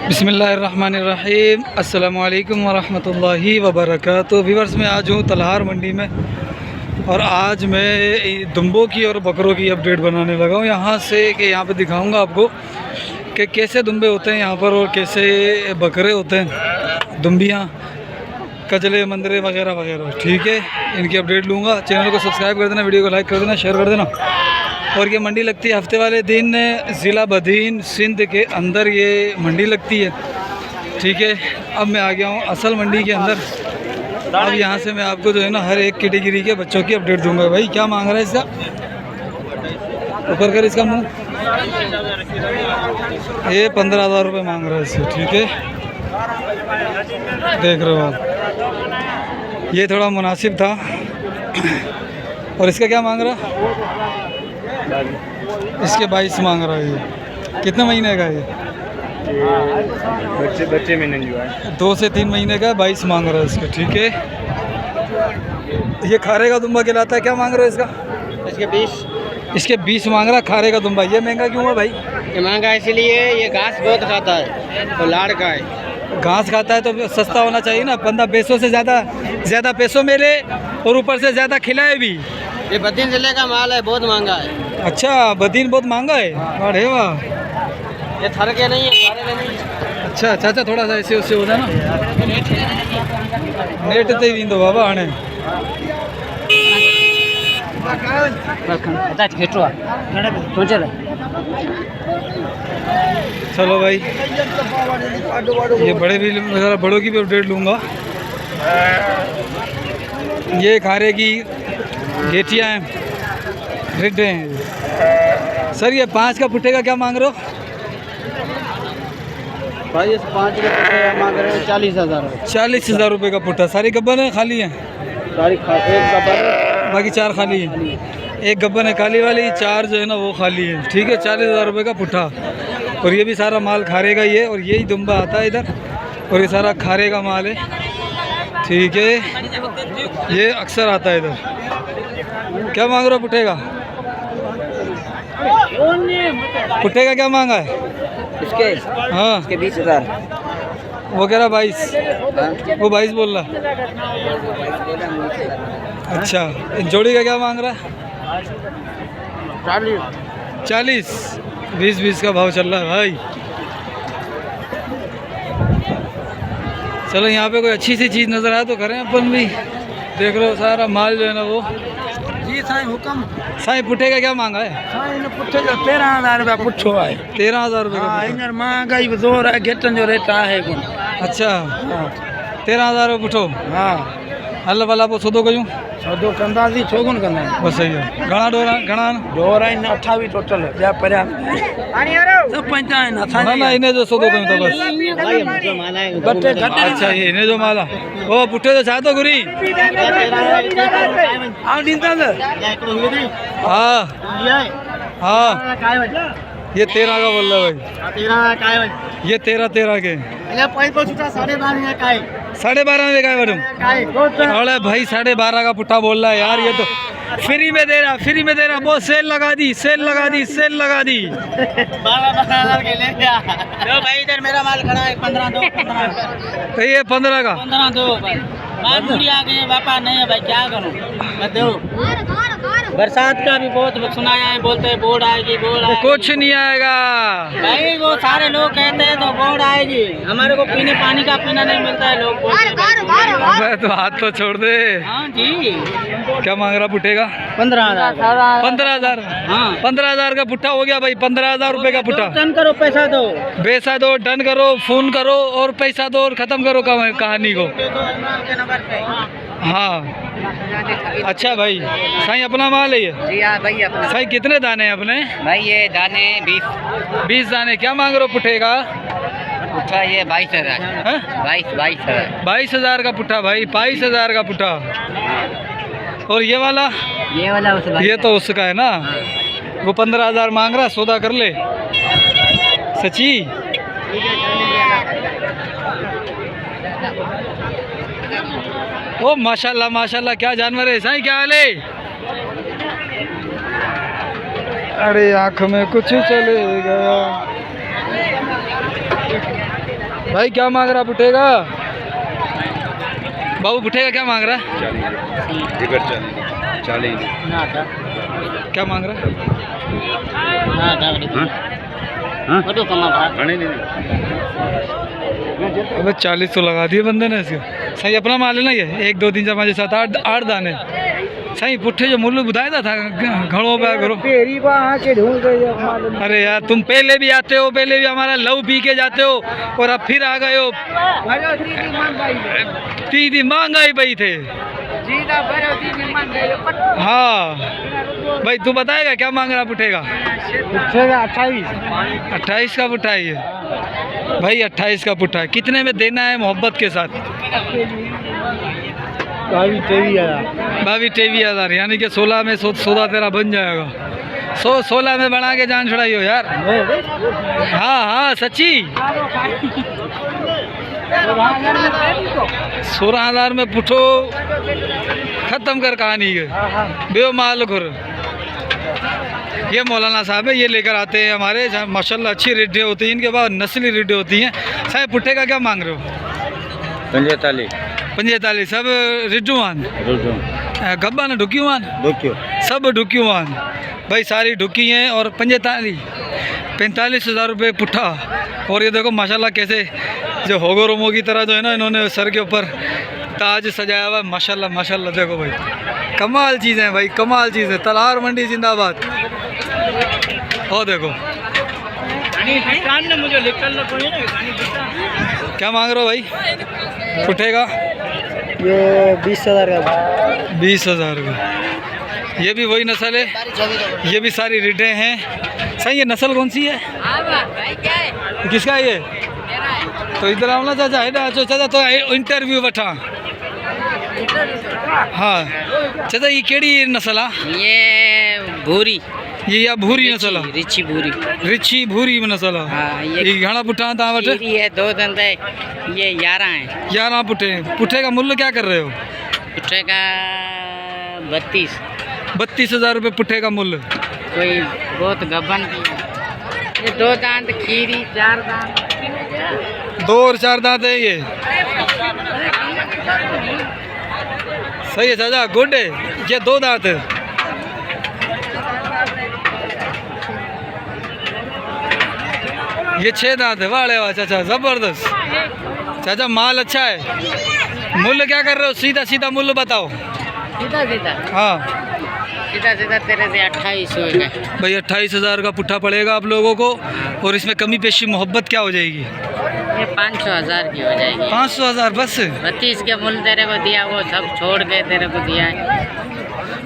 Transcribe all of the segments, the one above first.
बिस्मिल्लाहिर्रहमानिर्रहीम अस्सलामुअलैकुम वरहमतुल्लाहि वबरकातुहू। व्यूअर्स, मैं आज हूँ तलहार मंडी में और आज मैं दुम्बों की और बकरों की अपडेट बनाने लगा हूँ यहाँ से कि यहाँ पे दिखाऊंगा आपको कि कैसे दुम्बे होते हैं यहाँ पर और कैसे बकरे होते हैं, दुम्बियाँ, कजले, मंदरे वगैरह वगैरह। ठीक है, इनकी अपडेट लूँगा। चैनल को सब्सक्राइब कर देना, वीडियो को लाइक कर देना, शेयर कर देना। और ये मंडी लगती है हफ्ते वाले दिन ज़िला बदीन सिंध के अंदर ये मंडी लगती है। ठीक है, अब मैं आ गया हूँ असल मंडी के अंदर। अब यहाँ से मैं आपको जो है ना हर एक कैटेगरी के बच्चों की अपडेट दूंगा। भाई क्या मांग रहा है इसका? ऊपर कर इसका मुँह। ये 15,000 रुपये मांग रहा है इससे। ठीक है, देख रहे हो आप, ये थोड़ा मुनासिब था। और इसका क्या मांग रहा? इसके 22 मांग रहा है। ये कितने महीने का है? ये बच्चे महीने जो है 2 से 3 महीने का, 22 मांग रहा है इसका। ठीक है, ये खारे का दुम्बा कहलाता है। क्या मांग रहा है इसका? इसके 20 मांग रहा है खारे का दुम्बा। ये महंगा क्यों है भाई? ये महंगा इसलिए ये घास बहुत खाता है और लाड़ का है। घास खाता है तो सस्ता होना चाहिए ना। 15 पैसों से ज़्यादा पैसों में ले और ऊपर से ज़्यादा खिलाए भी। ये बदीन जिले का माल है, बहुत महंगा है। अच्छा, बदीन बहुत महंगा है। अरे वाह, ये थर के नहीं है, खारे नहीं है। अच्छा चाचा, थोड़ा सा ऐसे उससे हो जाए ना। नेट ते वींदो बाबा हाणे। चलो भाई, ये बड़े भी बड़ों की भी अपडेट लूँगा। ये खारे की गेटियाँ हैं, रिड हैं। सर ये 5 का पुट्टे का क्या मांग रहे हो? भाई इस 5 के पुट्टे मांग रहे हैं 40,000। 40,000 रुपये का पुट्टा। सारी गब्बन है खाली है? एक गब्बर, बाकी 4 खाली है। एक गब्बन है काली वाली, 4 जो है ना वो खाली है। ठीक है, 40,000 रुपये का पुट्ठा। और ये भी सारा माल खारे का ही है और यही दुम्बा आता है इधर और ये सारा खारे का माल है। ठीक है, ये अक्सर आता है इधर। क्या मांग रहे हो पुट्ठे का? पुट्ठे का क्या मांगा है इसके? हाँ, इसके 20,000। वो कह रहा 22। वो 22 बोल रहा। अच्छा, इन जोड़ी का क्या मांग रहा है? 40। 20 का भाव चल रहा है भाई। चलो, यहाँ पे कोई अच्छी सी चीज़ नज़र आए तो करें अपन भी। देख लो सारा माल जो है ना वो। जी साईं हुक्म। साईं पुट्ठे का क्या मांगा है? साईं पुट्ठे का 13,000 रुपया पुट्ठो है। 13,000 रुपये का पुट्ठा। हींअर महंगाई भी ज़ोर है, घेटन जो रेट आहे कोन। अच्छा, 13,000 रुपये पुट्ठो। हाँ, हल भला पोइ सौदो कयूं? सौदो कंदासीं, छो कोन कंदा आहियूं। बस सही है। घणा घणा डोर आहिनि 28 टोटल, ॿिया परियां सभु 5 आहिनि ना ना, इन जो सौदो कयूं था बस। घटि घटि। अच्छा, ये इन जो माल आहे। ओ पुट्ठे जो छा थो घुरी? आउं ॾींदसि। हाँ हाँ, ये 13 का बोल रहा है भाई। ये 13 के 12.5 में का है मैडम? अरे भाई 12.5 का पुट्ठा बोल रहा है यार। ये तो फ्री में दे रहा। बहुत सेल लगा दी। 12,000 के ले गया। लो भाई, इधर मेरा माल खड़ा है 15 दो। तो ये 15 का 15 दो भाई। माल पूरी आ गई, व्यापार नहीं है भाई, क्या करूं मैं? दो बरसात का भी बहुत सुनाया है, बोलते हैं बोर्ड आएगी। कुछ नहीं आएगा भाई, वो सारे लोग कहते हैं तो बोर्ड आएगी। हमारे को पीने पानी का पीना नहीं मिलता है, लोग बोलते हैं। अबे तो हाथ तो छोड़ दे। हाँ जी। क्या मांग रहा पुट्ठे का? 15,000। 15,000। हाँ, 15,000 का पुट्ठा हो गया भाई। 15,000 रुपये का पुट्ठा। डन करो, पैसा दो। पैसा दो, डन करो, फोन करो और पैसा दो और ख़त्म करो कहानी को। हाँ, अच्छा भाई। साईं अपना माल है ये? जी हाँ भाई, अपना। साईं कितने दाने हैं अपने? भाई ये दाने 20 दाने। क्या मांग रहे हो पुट्ठे का? पुट्ठा ये 22,000। हैं? 22,000। 22,000 का पुट्ठा भाई। 22,000 का पुट्ठा। और ये वाला ये तो उसका है ना। वो 15,000 मांग रहा। सौदा कर ले सची। ओ माशाल्लाह माशाल्लाह, क्या जानवर है साईं। क्या हाल है? अरे आँख में कुछ चले गया। भाई क्या मांग रहा पुट्ठे का? बाबू पुट्ठे का क्या मांग रहा है? 40। क्या मांग रहा है? अबे 40 तो लगा दिए बंदे ने इसके। सही अपना माल है ना ये? 1 2 3 4 5 6 7 8 दाने सही। पुट्ठे जो मूल्य बताया था घड़ों पे करो। अरे यार तुम पहले भी आते हो, पहले भी हमारा लव पी के जाते हो और अब फिर आ गए हो। दीदी महंगाई भाई थे। हाँ भाई तू बताएगा क्या मांग रहा पुट्ठे का? 28 का पुट्ठा है ये भाई। 28 का पुट्ठा है। कितने में देना है मोहब्बत के साथ? 22,000 यानी कि 16 में सौदा तेरा बन जाएगा। 16 में बना के जान छुड़ाई हो यार। हाँ हाँ सच्ची। 16,000 में पुट्ठो खत्म कर कहानी के बेओ माल खुर। ये मौलाना साहब है, ये लेकर आते हैं हमारे माशाल्लाह अच्छी रेडें होती हैं इनके पास, नस्ली रेडें होती हैं। साहब पुट्ठे का क्या मांग रहे हो? 45 सब रिड्डूवान गब्बा ना ढुक्यूवान सब ढुक्यूवान भाई, सारी ढुकी हैं। और 45,000 रुपये पुट्ठा। और ये देखो माशाल्लाह कैसे जो होगो रोमो की तरह जो है ना इन्होंने सर के ऊपर ताज सजाया हुआ है। माशाल्लाह माशाल्लाह देखो भाई कमाल चीज़ें हैं भाई, कमाल चीज़ है। तलहार मंडी जिंदाबाद। और देखो क्या मांग रहे हो भाई पुट्ठे का? ये 20,000 का। 20,000 का। ये भी वही नस्ल है, ये भी सारी रिडें हैं। सही है। नस्ल कौन सी है? किसका है ये? तो इधर आओ ना चाचा। है ना चाचा तो इंटरव्यू वठा। हाँ चाचा ये केड़ी नस्ल आ? ये भूरी। ये या भूरी नस्ल? रिची भूरी। रिची भूरी नस्ल। हाँ, ये घना पुट्ठा था वट? ये 2 दंद है। ये 11 है। 11 पुट्ठे। पुट्ठे का मूल्य क्या कर रहे हो? पुट्ठे का 32,000 रुपये पुट्ठे का मूल्य। कोई बहुत गबन की। ये 2 दांत खीरी 4 दांत। 2 और 4 दांत है ये। सही है चाचा गुड है। ये 2 दांत है। ये 6 दांत है। वाह वाह चाचा जबरदस्त। चाचा माल अच्छा है। मूल्य क्या कर रहे हो? सीधा सीधा मूल्य बताओ। सीधा सीधा। हाँ सीधा सीधा तेरे से 28 होगा भाई। 28,000 का पुट्ठा पड़ेगा आप लोगों को। और इसमें कमी पेशी मोहब्बत क्या हो जाएगी? ये 500,000 की हो जाएगी। 500,000 बस। 32 के मूल्य तेरे को दिया, वो सब छोड़ के तेरे को दिया है।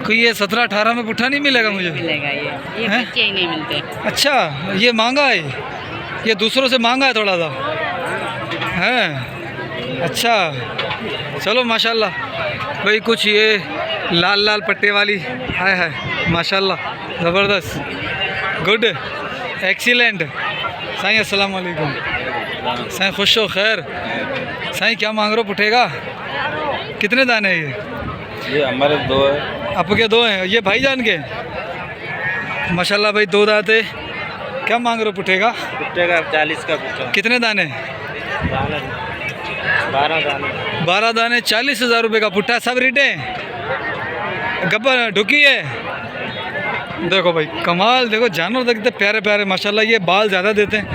कोई ये 17-18 में पुट्ठा नहीं मिलेगा मुझे? मिलेगा ये हैं? बच्चे ही नहीं मिलते। अच्छा ये महंगा है, ये दूसरों से महंगा है थोड़ा सा है। अच्छा चलो माशाल्लाह भाई। कुछ ये लाल लाल पट्टे वाली है माशाल्लाह ज़बरदस्त गुड एक्सीलेंट। साईं अस्सलाम वालेकुम। साईं खुश हो खैर। साईं क्या मांग रहे हो पुट्ठे का? कितने दाने हैं ये हमारे 2 है। आपके 2 हैं? ये भाईजान के माशाल्लाह भाई 2 दांत है। क्या मांग रहे हो पुट्ठे का? पुट्ठे का 40 का पुट्ठा। कितने दाने? 12 दाने 40,000 रुपये का पुट्ठा। सब रिटे गब्बर ढुकी है। देखो भाई कमाल। देखो जानवर देखते प्यारे प्यारे माशाल्लाह। ये बाल ज़्यादा देते हैं।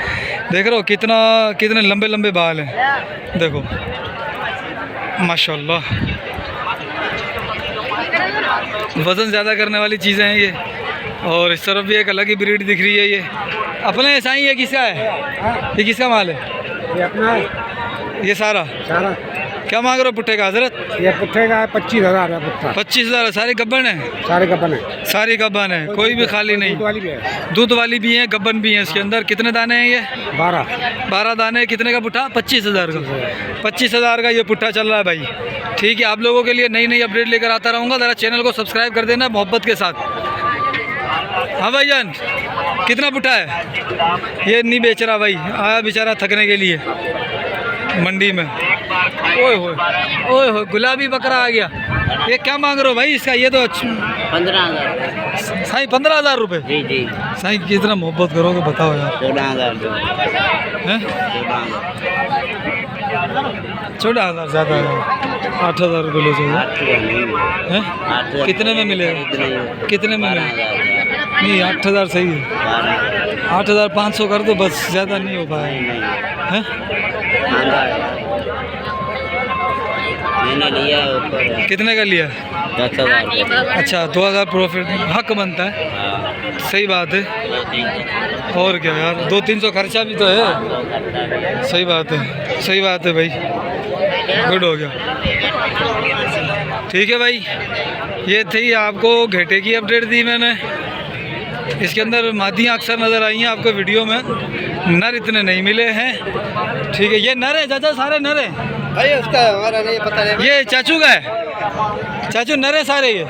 देख रहे हो कितने लंबे लंबे बाल हैं। देखो माशाल्लाह वज़न ज़्यादा करने वाली चीज़ें हैं ये। और इस तरफ भी एक अलग ही ब्रीड दिख रही है। ये अपने साईं ये किसका है? ये किसका माल है? ये अपना है। ये सारा क्या मांग रहे हो पुट्ठे का हजरत? ये पुट्ठे का 25,000 है पुट्ठा। 25,000। सारे गब्बन है? सारे गबन है। सारी गब्बन है, कोई भी खाली नहीं। दूध वाली भी है। दूध वाली भी है, गब्बन भी है इसके अंदर। कितने दाने हैं ये? 12 दाने। कितने का पुट्ठा? 25,000 का। 25,000 का ये पुट्ठा चल रहा है भाई। ठीक है आप लोगों के लिए नई नई अपडेट लेकर आता रहूँगा। ज़रा चैनल को सब्सक्राइब कर देना मोहब्बत के साथ। हाँ भाईजान कितना पुट्ठा है? ये नहीं बेच रहा भाई, आया बेचारा थकने के लिए मंडी में। ओए होए गुलाबी बकरा आ गया। ये क्या मांग रहे हो भाई इसका? ये तो 15,000। साईं 15,000 रुपये। जी जी। साईं कितना मोहब्बत करोगे बताओ यार। 14,000 हैं 14,000 ज़्यादा है। 8,000 रुपये लो चाहिए। हैं कितने में मिलेगा? कितने में मिलेगा? नहीं 8,000 सही है। 8,500 कर दो बस, ज़्यादा नहीं हो पाएगा। हैं मैंने लिया है ऊपर। कितने का लिया? 10,000। अच्छा 2,000 प्रॉफिट हक बनता है। सही बात है। और क्या यार 200-300 खर्चा भी तो है। सही बात है, सही बात है भाई। गुड हो गया। ठीक है भाई, ये थी आपको घेटे की अपडेट दी मैंने। इसके अंदर मादियाँ अक्सर नज़र आई हैं आपको वीडियो में, नर इतने नहीं मिले हैं। ठीक है, ये नर है चाचा, सारे नर है भाई उसका हमारा नहीं पता नहीं। ये चाचू का है? चाचू नर है सारे ये?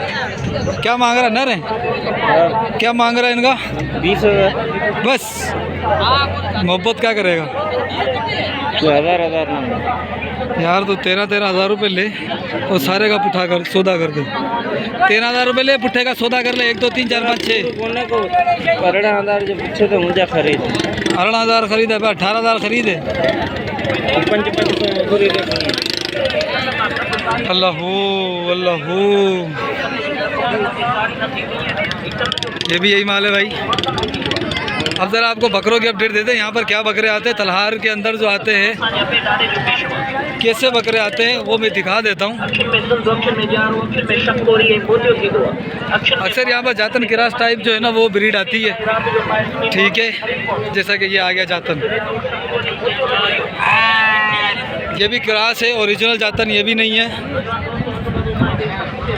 क्या मांग रहा? नर है? क्या मांग रहा है इनका? 20,000। बस मोहब्बत क्या करेगा 1,000 यार? तो 13,000 रुपये ले और सारे का पुठा कर सौदा कर दे। 13,000 रुपये ले, पुट्ठे का सौदा कर ले। 1 2 3 4 5 6 बोलने को 18,000 जो पूछे तो मुझे खरीद 18,000 खरीदे, 18,000 खरीदे। 5,500 अल्लाह अल्लाह, ये भी यही माल है भाई। अब ज़रा आपको बकरों की अपडेट देते हैं। यहाँ पर क्या बकरे आते हैं तलहार के अंदर जो आते हैं, कैसे बकरे आते हैं वो मैं दिखा देता हूँ। अक्सर यहाँ पर जातन किरास टाइप जो है ना वो ब्रीड आती है। ठीक है, जैसा कि ये आ गया जातन, ये भी क्रास है, ओरिजिनल जातन ये भी नहीं है।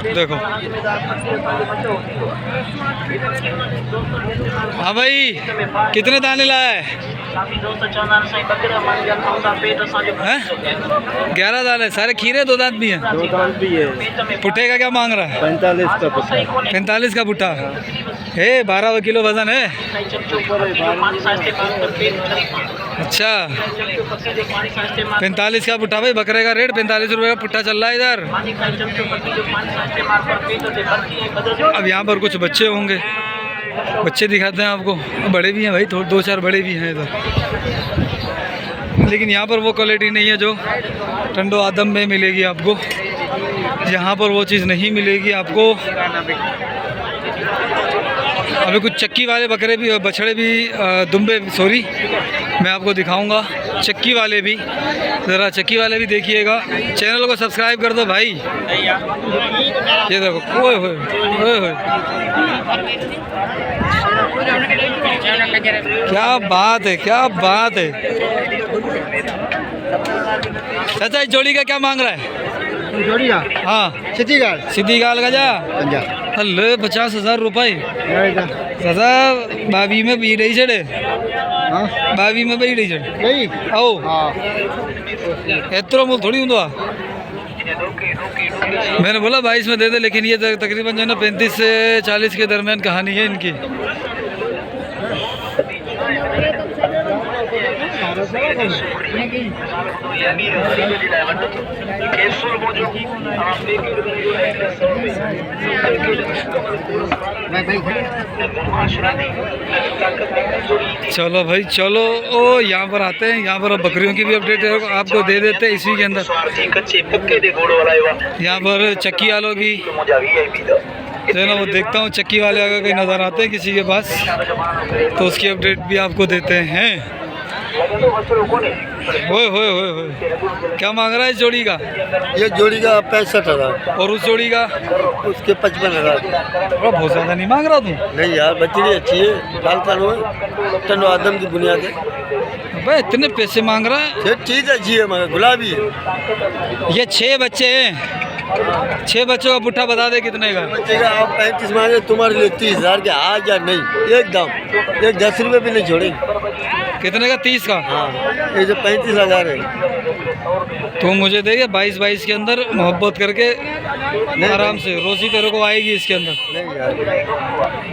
देखो हाँ भाई, कितने दाने लाया है? 11 दाने, सारे खीरे, 2 दांत भी हैं। 2 दांत भी है। पुट्ठे का क्या मांग रहा है? 45 का पुट्ठा। 45 का पुट्ठा है। 12 किलो वजन है। अच्छा 45 का पुट्ठा भाई, बकरे का रेट 45 रुपये का पुट्ठा चल रहा है इधर। अब यहाँ पर कुछ बच्चे होंगे, बच्चे दिखाते हैं आपको। बड़े भी हैं भाई, 2-4 बड़े भी हैं इधर, लेकिन यहाँ पर वो क्वालिटी नहीं है जो टंडो आदम में मिलेगी आपको। यहाँ पर वो चीज़ नहीं मिलेगी आपको। अभी कुछ चक्की वाले बकरे भी, बछड़े भी, दुम्बे सॉरी, मैं आपको दिखाऊंगा चक्की वाले भी। ज़रा चक्की वाले भी देखिएगा। चैनल को सब्सक्राइब कर दो भाई। ये देखो, ओए होए ओए होए, क्या बात है, क्या बात है। चाचा इस जोड़ी का क्या मांग रहा है? जोड़ी का? हाँ सीधी गाल। सीधी गाल का जा हल्ले 50,000 रुपये। दादा बावी में बी रही चढ़े, बावी में बी रही चढ़े नहीं आओ हाँ एत्रो मूल थोड़ी हूँ। मैंने बोला 22 में दे दे, लेकिन ये तकरीबन जो है ना 35 से 40 के दरमियान कहानी है इनकी। चलो भाई चलो, ओ यहाँ पर आते हैं। यहाँ पर बकरियों की भी अपडेट आपको दे देते हैं इसी के अंदर। यहाँ पर चक्की वालों की जो है ना वो देखता हूँ, चक्की वाले अगर कहीं नज़र आते हैं किसी के पास तो उसकी अपडेट भी आपको देते हैं। होए होए होए होए, क्या मांग रहा है इस जोड़ी का? ये जोड़ी का 65,000 और उस जोड़ी का? उसके 55,000। बहुत ज़्यादा नहीं मांग रहा तू? नहीं यार, बच्ची अच्छी है, लाल कानून है, टंडो आदम की बुनियाद है। भाई इतने पैसे मांग रहा है? ये चीज़ अच्छी है मगर गुलाबी है। ये 6 बच्चे हैं, 6 बच्चों का पुट्ठा बता दे कितने का? बच्चे का आप 35 मांगे, तुम्हारे लिए 30,000 के आज या नहीं, एकदम एक 10 रुपये भी नहीं छोड़ेंगे। कितने का? 30 का? हाँ, ये जो 35,000 है। तो मुझे देगा 22 के अंदर मोहब्बत करके आराम से रोजी तेरे को आएगी इसके अंदर। नहीं यार,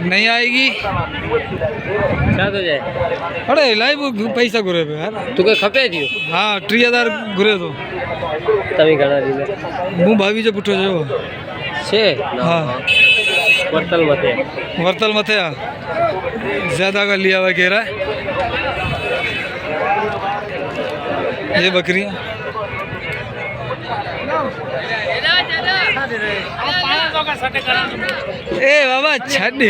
नहीं आएगी क्या तो जाए? अरे लाइव पैसा घुरे पे यार तू क्या खपे दियो? हाँ 3000 घुरे तो तभी घड़ा दी मुँह भाभी जो पुठो जो छे हाँ वर्तल मथिया ज़्यादा का लिया हुआ कह रहा है। ये बकरियाँ ए बाबा छड़ी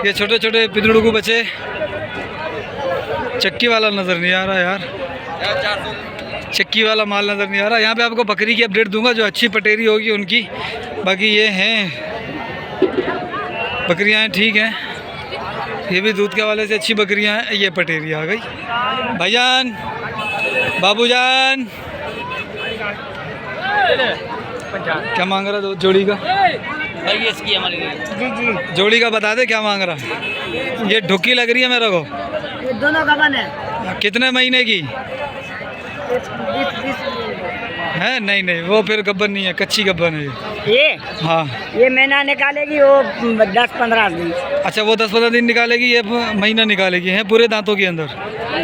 ये छोटे छोटे पितड़ू को बचे। चक्की वाला नज़र नहीं आ रहा यार, चक्की वाला माल नज़र नहीं आ रहा। यहाँ पे आपको बकरी की अपडेट दूंगा जो अच्छी पटेरी होगी उनकी। बाकी ये हैं बकरियाँ हैं, ठीक हैं, ये भी दूध के वाले से अच्छी बकरियाँ हैं। ये पटेरी आ गई। भाईजान, बाबूजान, क्या मांग रहा है जोड़ी का? भाई इसकी हमारी जी जोड़ी का बता दे क्या मांग रहा है। ये ढुकी लग रही है मेरे को। ये दोनों गबन है। कितने महीने की है? नहीं नहीं, वो फिर गब्बन नहीं है, कच्ची गब्बन है ये। हाँ, ये महीना निकालेगी, वो 10-15 दिन। अच्छा, वो 10-15 दिन निकालेगी, ये महीना निकालेगी। हैं पूरे दांतों के अंदर?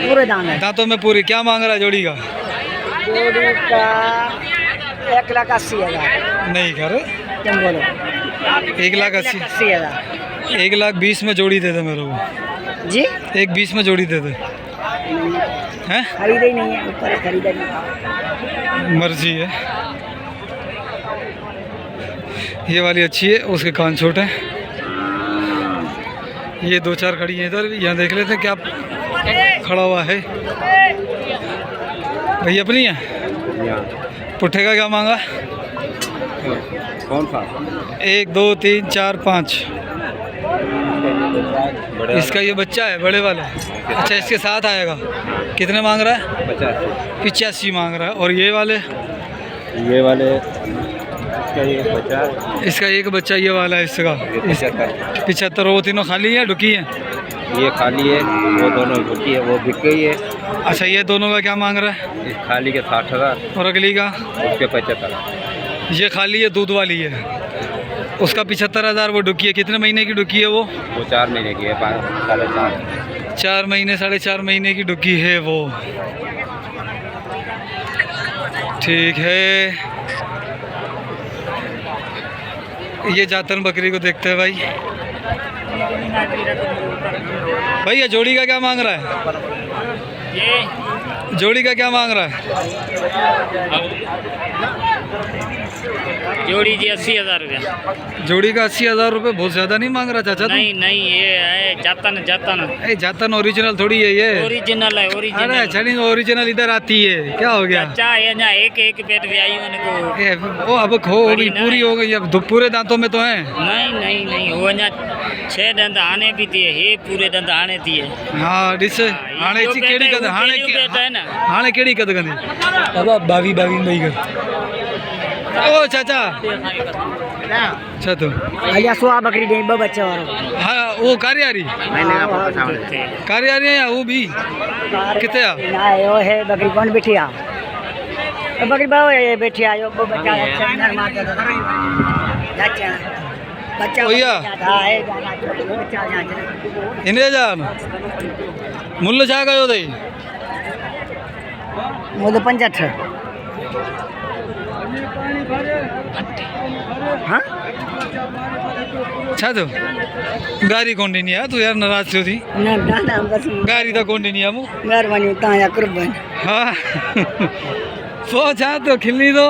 पूरे दाम है। दांतों में पूरी। क्या मांग रहा है जोड़ी का? जोड़ी का 1,80,000। नहीं कर तुम बोलो 1,80,000। 1,20,000 में जोड़ी दे दे मेरे को जी। 1,20,000 में जोड़ी दे दे। हैं? खरीदा ही नहीं है, ऊपर खरीदा नहीं। मर्जी है। ये वाली अच्छी है, उसके कान छोटे हैं। ये 2-4 खड़ी हैं इधर। यहाँ देख लेते हैं क्या खड़ा हुआ है। भैया अपनी है? पुट्ठे का क्या मांगा? कौन सा? 1 2 3 4 5। इसका ये बच्चा है बड़े वाला। अच्छा, इसके साथ आएगा। कितने मांग रहा है? 85 मांग रहा है। और ये वाले? ये वाले इसका एक बच्चा ये वाला है, इसका 75। वो तीनों खाली है, ढुकी है? ये खाली है, वो दोनों ढुकी है, वो बिक गई है। अच्छा, ये दोनों का क्या मांग रहा है? इस खाली के 60,000 और अगली का? उसके 75। ये खाली है, दूध वाली है, उसका 75,000। वो ढुकी है। कितने महीने की ढुकी है वो? 4 महीने की है, 4.5। 4 महीने 4.5 महीने की ढुकी है वो। ठीक है, ये जातन बकरी को देखते हैं भाई। भैया जोड़ी का क्या मांग रहा है? जोड़ी का क्या मांग रहा है? जोड़ी जी 80,000 रुपया। जोड़ी का 80,000 रुपये बहुत ज़्यादा नहीं मांग रहा चाचा? नहीं नहीं, ये है जातन। जातन ओरिजिनल थोड़ी है ये। ओरिजिनल है, ओरिजिनल। अरे चली ओरिजिनल इधर आती है, क्या हो गया? चाचा ये ना एक पेट भी आई उनको। वो अब खो हो गई, पूरी हो गई। अब पूरे दांतों में तो है? नहीं, वो ना 6 दंत आने भी दिए, ये पूरे दंत आने दिए। हाँ, डिस हाणे ची केड़ी कद हाणे केड़ी कद कंदी बाबा? 22 मई कर। ओ चाचा अच्छा, तो अलिया सुआ बकरी दे 2 बच्चे वारो। हाँ, वो कारियारी है या वो भी कितने आ? ना यो है बकरी कौन बैठी आ? बकरी बाओ ये बैठी आयो। 2 बच्चा बच्चा भैया इन्हें जान मुल्ल छा कयो अथई? मुल्ल 65। हाँ छा तो गारी कोन ॾिनी आहे तूं यार? नाराज़ थियो थी? ना बस गारी त कोन ॾिनी आहे मूं। महिरबानी तव्हांजा कुर्बान। हा सो छा तो खिलनी तो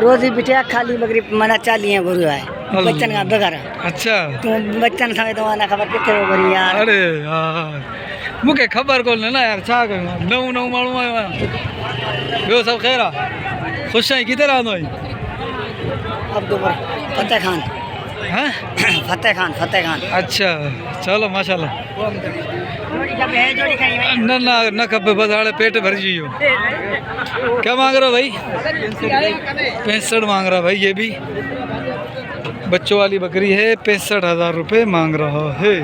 रोज़ ही बिटिया खाली बकरी माना 40 गुरु है बच्चन का बगैर। अच्छा, तू बच्चन समय तो ना खबर किथे हो गई यार। अरे यार मूंखे ख़बर कोन ना यार, छा कयूं? नऊं माण्हू आहियो आहियां। ॿियो सभु ख़ैरु आहे? ख़ुशि आहीं? किथे रहंदो आहीं? अब्दुल फतेह खान। हाँ, फतेह खान। अच्छा, चलो माशाल्लाह। न खपे, बस हाणे पेट भरिजी वियो। क्या मांग रहा भाई? 65 मांग रहा भाई। ये भी बच्चों वाली बकरी है, 65,000 रुपये मांग रहा है।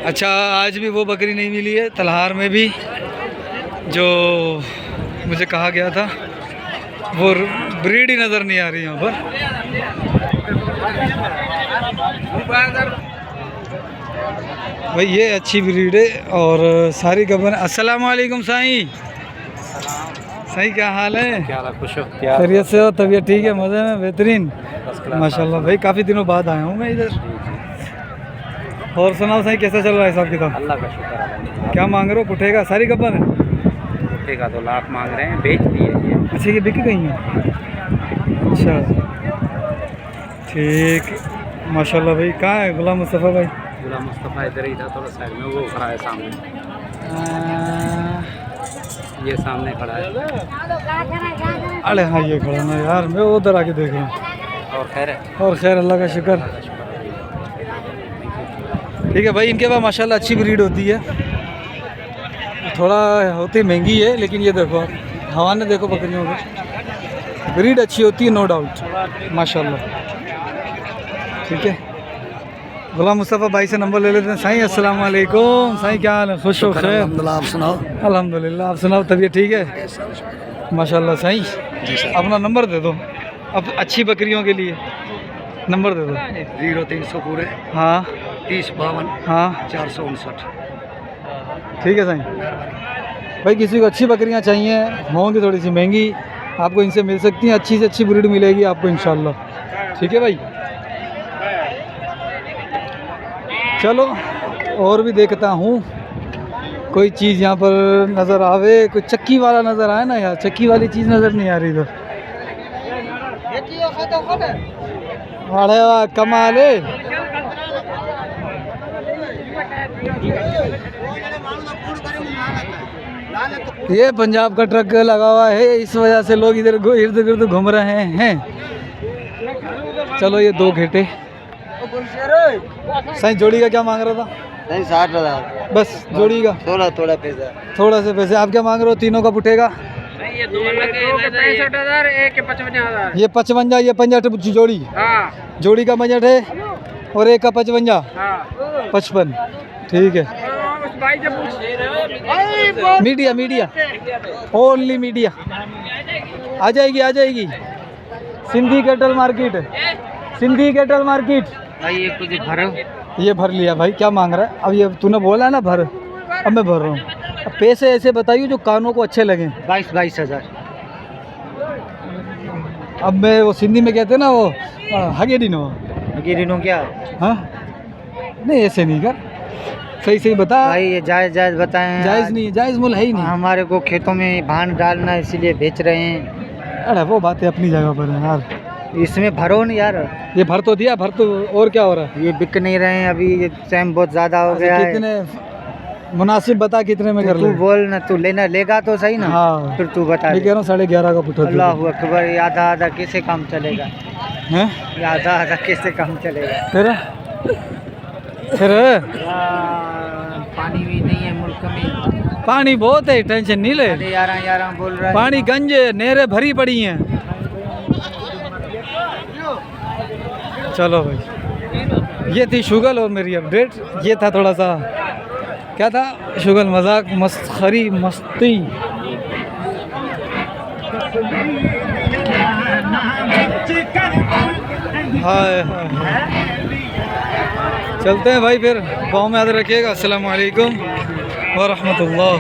अच्छा, आज भी वो बकरी नहीं मिली है तलहार में भी जो मुझे कहा गया था। वो ब्रीड ही नज़र नहीं आ रही यहाँ पर। भाई ये अच्छी ब्रीड है और सारी गबन। अस्सलाम वालेकुम साईं। सही, क्या हाल है? क्या हाल, खुश हो? क्या खैरियत से हो? तबीयत ठीक है? मज़े में? बेहतरीन, माशाल्लाह भाई। काफ़ी दिनों बाद आया हूँ मैं इधर। और सुनाओ सही, कैसा चल रहा है हिसाब किताब? अल्लाह का शुक्र है। क्या मांग रहे हो? पुठेगा सारी कब्बर है? का 2 लाख मांग रहे हैं, बेच दिए ये। अच्छा, ये बिक गई हैं? अच्छा ठीक, माशाल्लाह भाई। कहाँ है गुलाम मुस्तफ़ा भाई? गुलाम मुस्तफ़ा इधर ही था, थोड़ा साइड में, वो खड़ा है सामने, ये सामने खड़ा है। अरे हाँ, ये खड़ा ना यार, मैं उधर आके देख रहा हूँ। और खैर है? और खैर, अल्लाह का शुक्र। ठीक है भाई, इनके पास माशाल्लाह अच्छी ब्रीड होती है, थोड़ा होती महंगी है, लेकिन ये देखो हवा ने देखो बकरियों को, ब्रीड अच्छी होती है नो डाउट माशाल्लाह। ठीक है, गुलाम मुस्तफ़ा भाई से नंबर ले लेते हैं। साईं अस्सलाम वालेकुम। साईं क्या हाल है? खुश हो? खैर, आप सुनाओ। अल्हम्दुलिल्लाह। आप सुनाओ, तबीयत ठीक है? माशाल्लाह। साईं अपना नंबर दे दो, अब अच्छी बकरियों के लिए नंबर दे दो। 0300 पूरे हाँ 3052 हाँ 459। ठीक है साईं। भाई किसी को अच्छी बकरियां चाहिए, होंगी थोड़ी सी महंगी, आपको इनसे मिल सकती हैं, अच्छी से अच्छी ब्रीड मिलेगी आपको इंशाल्लाह। ठीक है भाई, चलो और भी देखता हूँ कोई चीज़ यहाँ पर नज़र आवे, कोई चक्की वाला नज़र आए ना यार, चक्की वाली चीज़ नज़र नहीं आ रही इधर। अरे वाह, कमाल है। ये पंजाब का ट्रक लगा हुआ है, इस वजह से लोग इधर इर्द गिर्द घूम रहे हैं। चलो ये 2 घेटे। साईं जोड़ी का क्या मांग रहा था? नहीं 60,000 बस जोड़ी का? थोड़ा पैसा। थोड़ा से पैसे। आप क्या मांग रहे हो? तीनों का पुटेगा? ये 65,000, एक 55,000। ये 55, ये 65 जोड़ी। हाँ जोड़ी का 65 है और एक का 55, हाँ 55। ठीक है, मीडिया मीडिया ओनली मीडिया। आ जाएगी आ जाएगी। Sindhi cattle market, Sindhi cattle market. भाई ये कुछ भरो। ये भर लिया भाई। क्या मांग रहा है? अब ये तूने बोला है ना भर, अब मैं भर रहा हूँ। अब पैसे ऐसे बताइए जो कानों को अच्छे लगे। 22,000। अब मैं वो सिंधी में कहते हैं ना वो हगे दिनो। गिरिनो क्या? हाँ नहीं, ऐसे नहीं कर, सही सही बता भाई ये जायज़ बताएं। जायज़ नहीं, जायज़ मोल है ही नहीं। हमारे को खेतों में भान डालना है, इसीलिए बेच रहे हैं। अरे वो बातें अपनी जगह पर है यार, इसमें भरो नहीं यार। ये भर तो दिया, भर तो, और क्या हो रहा है? ये बिक नहीं रहे हैं अभी, ये टाइम बहुत ज़्यादा हो गया है। कितने मुनासिब बता, कितने में कर तू ले? बोल ना, तू लेना लेगा तो सही ना। हाँ फिर तू बता मैं दे। कह रहा हूँ 11.5 का पुठा। अल्लाह अकबर, ये आधा आधा कैसे काम चलेगा? हैं? ये आधा आधा कैसे काम चलेगा? फिर पानी भी नहीं है मुल्क में। पानी बहुत है, टेंशन नहीं ले। 11 बोल रहा है। पानी गंज नहरें भरी पड़ी हैं। चलो भाई, ये थी शुगल और मेरी अपडेट। ये था थोड़ा सा, क्या था, शुगल मजाक मस्खरी मस्ती। हाय हाय, चलते हैं भाई, फिर पाँव में याद रखिएगा। अस्सलाम वालेकुम व रहमतुल्लाह।